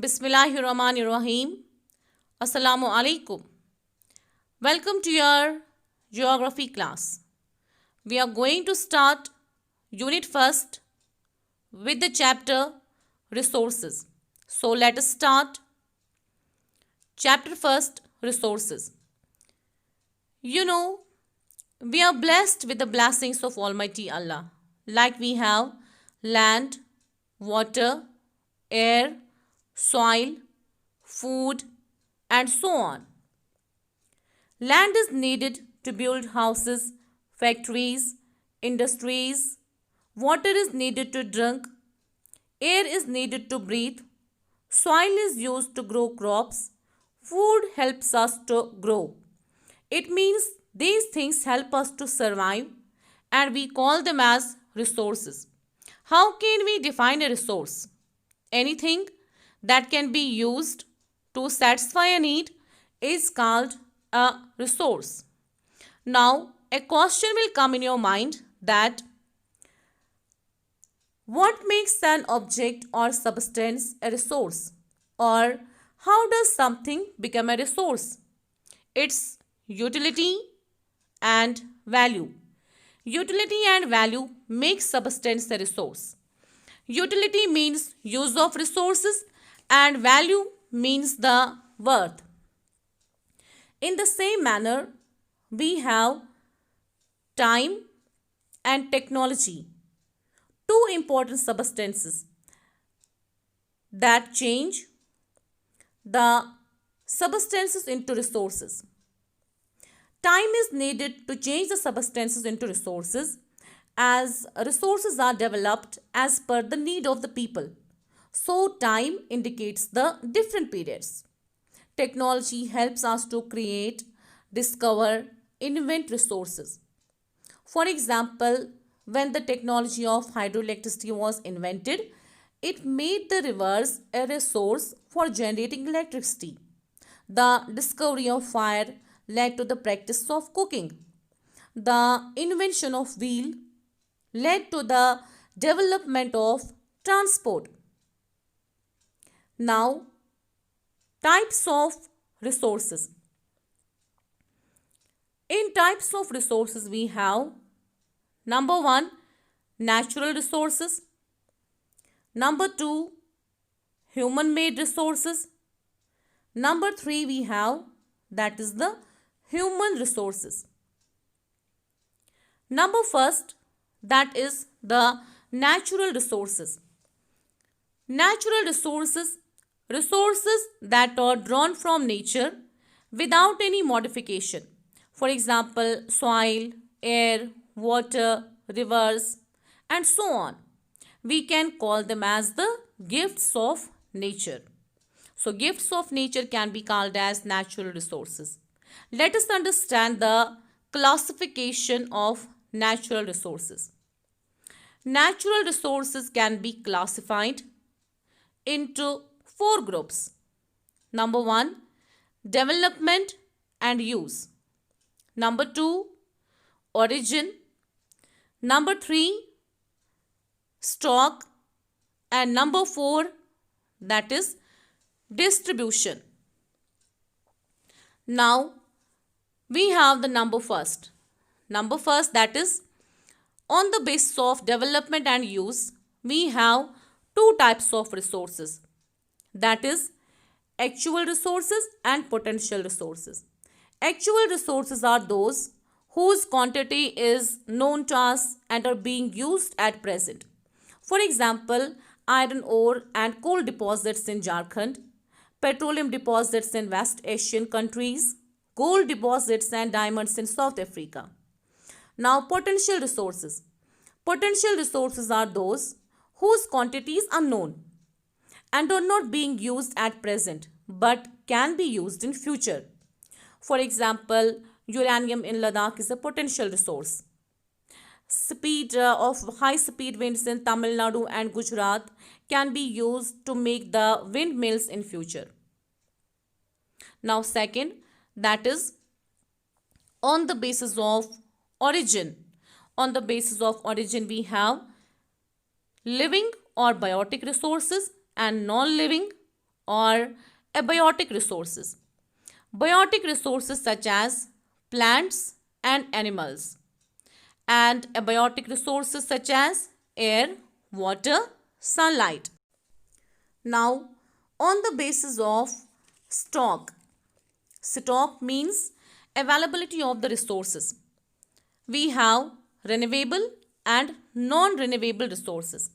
Bismillahirrahmanirrahim. Assalamu alaikum. Welcome to your geography class. We are going to start unit first with the chapter resources. So let us start. Chapter first, resources. You know, we are blessed with the blessings of Almighty Allah. Like we have land, water, air, soil, food, and so on. Land is needed to build houses, factories, industries. Water is needed to drink. Air is needed to breathe. Soil is used to grow crops. Food helps us to grow. It means these things help us to survive and we call them as resources. How can we define a resource? Anything that can be used to satisfy a need is called a resource. Now, a question will come in your mind that what makes an object or substance a resource? Or how does something become a resource? Its utility and value. Utility and value make substance a resource. Utility means use of resources and value means the worth. In the same manner, we have time and technology, two important substances that change the substances into resources. Time is needed to change the substances into resources as resources are developed as per the need of the people. So, time indicates the different periods. Technology helps us to create, discover, invent resources. For example, when the technology of hydroelectricity was invented, it made the rivers a resource for generating electricity. The discovery of fire led to the practice of cooking. The invention of wheel led to the development of transport. Now, types of resources. In types of resources, we have number 1, natural resources. Number 2, human made resources. Number 3, we have that is the human resources. Number first, that is the natural resources. Natural resources, resources that are drawn from nature without any modification. For example, soil, air, water, rivers, and so on. We can call them as the gifts of nature. So, gifts of nature can be called as natural resources. Let us understand the classification of natural resources. Natural resources can be classified into 4 groups. Number 1, development and use. Number 2, origin. Number 3, stock. And number 4, that is distribution. Now, we have the number first. Number first, that is on the basis of development and use, we have 2 types of resources. That is actual resources and potential resources. Actual resources are those whose quantity is known to us and are being used at present. For example, iron ore and coal deposits in Jharkhand, petroleum deposits in West Asian countries, gold deposits and diamonds in South Africa. Now, potential resources. Potential resources are those whose quantities are known and are not being used at present but can be used in future. For example, uranium in Ladakh is a potential resource. Speed of high speed winds in Tamil Nadu and Gujarat can be used to make the windmills in future. Now, second, that is on the basis of origin. On the basis of origin, we have living or biotic resources and non-living or abiotic resources. Biotic resources such as plants and animals, and abiotic resources such as air, water, sunlight. Now, on the basis of stock, stock means availability of the resources. We have renewable and non-renewable resources.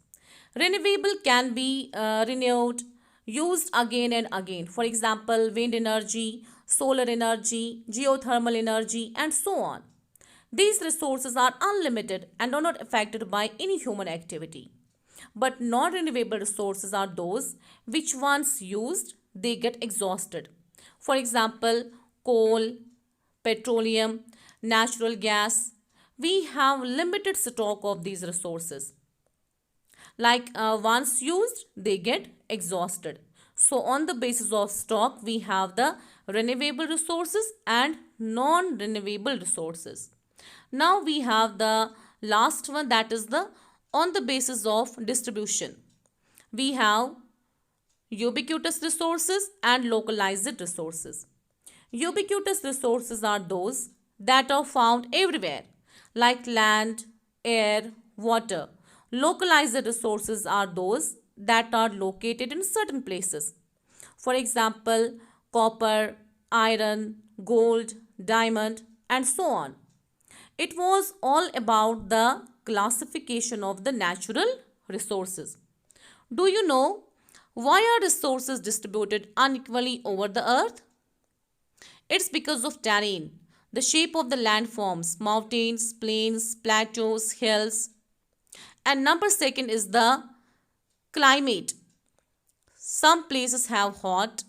Renewable can be renewed, used again and again. For example, wind energy, solar energy, geothermal energy, and so on. These resources are unlimited and are not affected by any human activity. But non-renewable resources are those which once used, they get exhausted. For example, coal, petroleum, natural gas. We have limited stock of these resources. Like once used, they get exhausted. So on the basis of stock, we have the renewable resources and non-renewable resources. Now we have the last one, that is the on the basis of distribution. We have ubiquitous resources and localized resources. Ubiquitous resources are those that are found everywhere, like land, air, water. Localized resources are those that are located in certain places. For example, copper, iron, gold, diamond, and so on. It was all about the classification of the natural resources. Do you know why are resources distributed unequally over the earth? It's because of terrain, the shape of the landforms, mountains, plains, plateaus, hills. And number second is the climate. Some places have hot,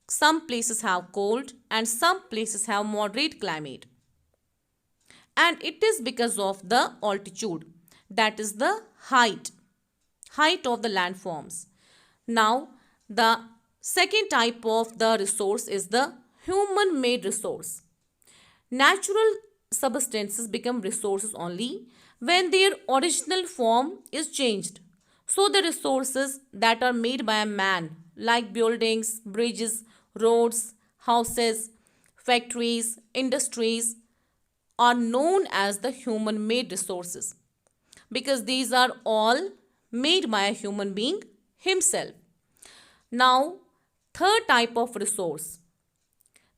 some places have cold, and some places have moderate climate. And it is because of the altitude, that is the height of the landforms. Now, the second type of the resource is the human made resource. Natural substances become resources only when their original form is changed. So the resources that are made by a man, like buildings, bridges, roads, houses, factories, industries, are known as the human made resources because these are all made by a human being himself. Now, third type of resource,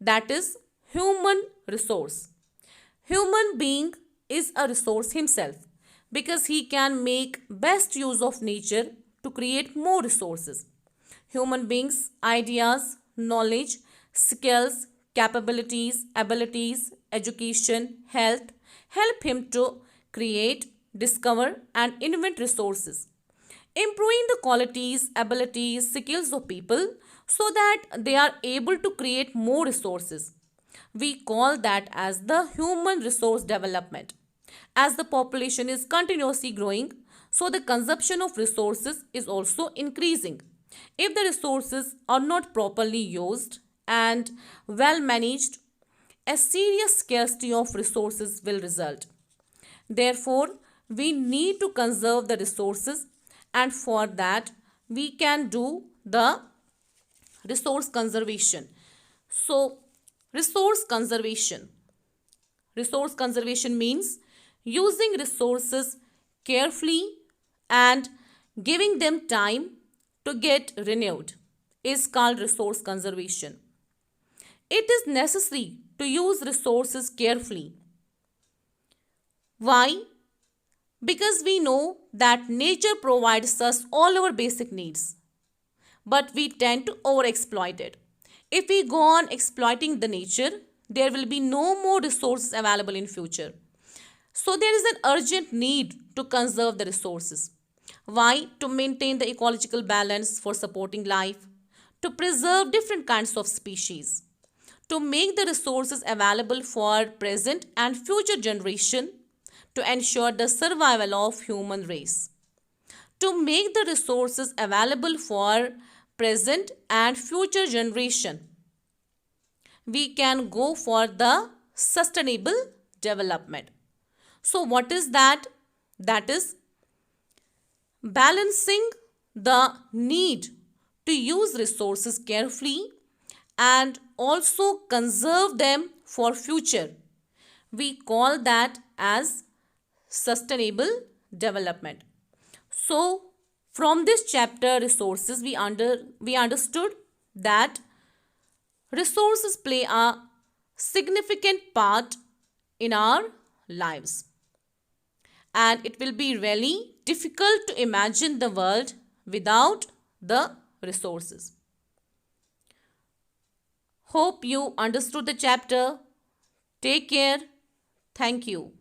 that is human resource. Human being is a resource himself because he can make best use of nature to create more resources. Human beings, ideas, knowledge, skills, capabilities, abilities, education, health help him to create, discover, and invent resources, improving the qualities, abilities, skills of people so that they are able to create more resources. We call that as the human resource development. As the population is continuously growing, so the consumption of resources is also increasing. If the resources are not properly used and well managed, a serious scarcity of resources will result. Therefore, we need to conserve the resources, and for that, we can do the resource conservation. So, resource conservation. Resource conservation means using resources carefully and giving them time to get renewed is called resource conservation. It is necessary to use resources carefully. Why? Because we know that nature provides us all our basic needs, but we tend to overexploit it. If we go on exploiting the nature, there will be no more resources available in future. So there is an urgent need to conserve the resources. Why? To maintain the ecological balance for supporting life, to preserve different kinds of species, to make the resources available for present and future generation, to ensure the survival of human race, to make the resources available for present and future generation. We can go for the sustainable development. So what is that? That is balancing the need to use resources carefully and also conserve them for future. We call that as sustainable development. So from this chapter resources we understood that resources play a significant part in our lives, and it will be really difficult to imagine the world without the resources. Hope you understood the chapter. Take care. Thank you.